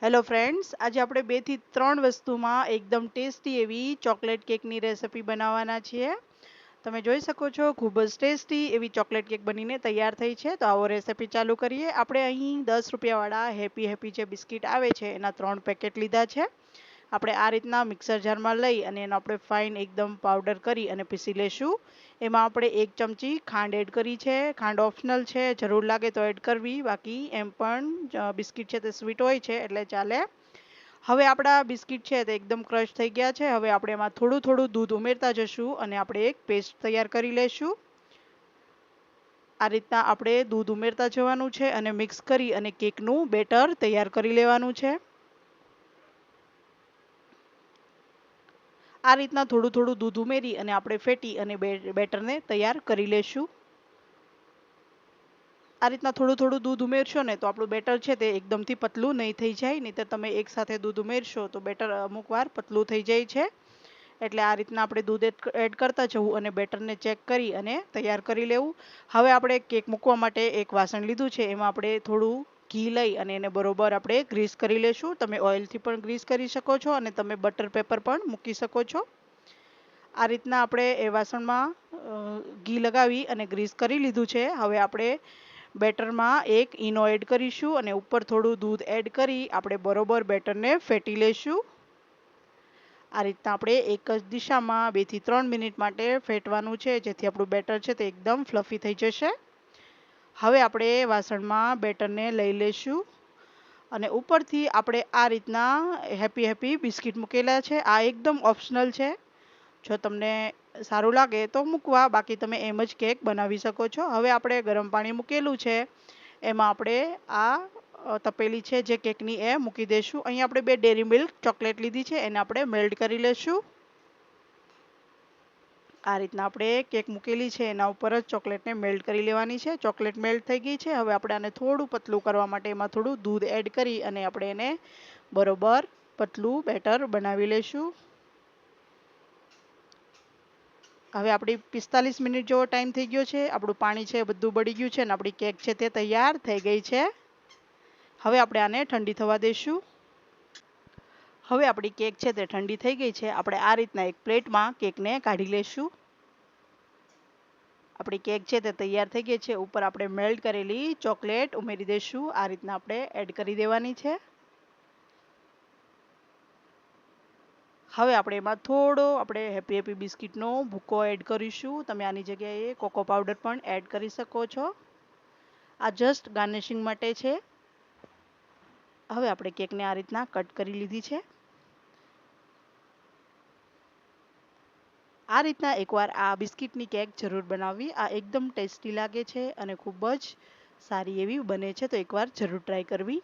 Hello friends, આજે આપણે 2 થી 3 વસ્તુમાં એકદમ ટેસ્ટી એવી ચોકલેટ કેકની રેસિપી બનાવવાના છીએ. તમે જોઈ શકો છો ખૂબ જ ટેસ્ટી એવી ચોકલેટ કેક બનીને તૈયાર થઈ છે. તો આવો રેસિપી ચાલુ કરીએ. આપણે અહીં 10 રૂપિયાવાળા હેપી હેપી જે બિસ્કિટ આવે છે એના 3 પેકેટ લીધા છે. આપણે આ રીતના મિક્સર જારમાં લઈ અને એનો આપણે ફાઇન એકદમ પાવડર કરી અને પીસી લેશું. એમાં આપણે 1 ચમચી ખાંડ એડ કરી છે. ખાંડ ઓપ્શનલ છે, જરૂર લાગે તો એડ કરવી, બાકી એમ પણ બિસ્કિટ છે તે સ્વીટ હોય છે એટલે ચાલે. હવે આપણા બિસ્કિટ છે તે એકદમ ક્રશ થઈ ગયા છે. હવે આપણે એમાં થોડું થોડું દૂધ ઉમેરતા જશું અને આપણે એક પેસ્ટ તૈયાર કરી લેશું. આ રીતના આપણે દૂધ ઉમેરતા જવાનું છે અને મિક્સ કરી અને કેકનું બેટર તૈયાર કરી લેવાનું છે. આ રીતના થોડું થોડું દૂધ ઉમેરી અને આપણે ફેટી અને બેટરને તૈયાર કરી લેશું. આ રીતના થોડું થોડું દૂધ ઉમેરશો ને તો આપણું બેટર છે તે એકદમથી પતલું નહીં થઈ જાય. નહીં તો તમે એકસાથે દૂધ ઉમેરશો તો બેટર અમુક વાર પતલું થઈ જાય છે. એટલે આ રીતના આપણે દૂધ એડ કરતા જવું અને બેટરને ચેક કરી અને તૈયાર કરી લેવું. હવે આપણે કેક મૂકવા માટે એક વાસણ લીધું છે. એમાં આપણે થોડું ઘી લઈ અને એને બરોબર આપણે ગ્રીસ કરી લેશું. તમે ઓઇલથી પણ ગ્રીસ કરી શકો છો અને તમે બટર પેપર પણ મૂકી શકો છો. આ રીતના આપણે એ વાસણમાં ઘી લગાવી અને ગ્રીસ કરી લીધું છે. હવે આપણે બેટરમાં એક ઈનો એડ કરીશું અને ઉપર થોડું દૂધ એડ કરી આપણે બરોબર બેટરને ફેટી લેશું. આ રીતના આપણે એક જ દિશામાં 2 થી 3 મિનિટ માટે ફેટવાનું છે, જેથી આપણું બેટર છે તે એકદમ ફ્લફી થઈ જશે. હવે આપણે વાસણમાં બેટરને લઈ લેશું અને ઉપરથી આપણે આ રીતના હેપી હેપી બિસ્કિટ મૂકેલા છે. આ એકદમ ઓપ્શનલ છે. જો તમને સારું લાગે તો મૂકવા, બાકી તમે એમ જ કેક બનાવી શકો છો. હવે આપણે ગરમ પાણી મૂકેલું છે, એમાં આપણે આ તપેલી છે જે કેકની એ મૂકી દઈશું. અહીં આપણે 2 ડેરી મિલ્ક ચોકલેટ લીધી છે, એને આપણે મેલ્ટ કરી લેશું. આ રીતના આપણે કેક મૂકેલી છે એના ઉપર જ ચોકલેટને મેલ્ટ કરી લેવાની છે. ચોકલેટ મેલ્ટ થઈ ગઈ છે. હવે આપણે આને થોડું પતલું કરવા માટે એમાં થોડું દૂધ એડ કરી અને આપણે એને બરોબર પતલું બેટર બનાવી લેશું. હવે આપણી 45 મિનિટ જેવો ટાઈમ થઈ ગયો છે. આપણું પાણી છે બધું બળી ગયું છે અને આપણી કેક છે તે તૈયાર થઈ ગઈ છે. હવે આપણે આને ઠંડી થવા દઈશું. હવે આપણી કેક છે તે ઠંડી થઈ ગઈ છે. આપણે આ રીતના એક પ્લેટમાં કેકને કાઢી લેશું. આપણી કેક છે તે તૈયાર થઈ ગઈ છે. ઉપર આપણે મેલ્ટ કરેલી ચોકલેટ ઉમેરી દઈશું. આ રીતના આપણે એડ કરી દેવાની છે. હવે આપણે એમાં થોડો હેપી હેપી બિસ્કિટનો ભૂકો એડ કરીશું. તમે આની જગ્યાએ કોકો પાવડર પણ એડ કરી શકો છો. આ જસ્ટ ગાર્નિશિંગ માટે છે. હવે આપણે કેકને આ રીતના કટ કરી લીધી છે. આ રીતના એકવાર આ બિસ્કિટની કેક જરૂર બનાવવી. આ એકદમ ટેસ્ટી લાગે છે અને ખૂબ જ સારી એવી બને છે. તો એકવાર જરૂર ટ્રાય કરવી.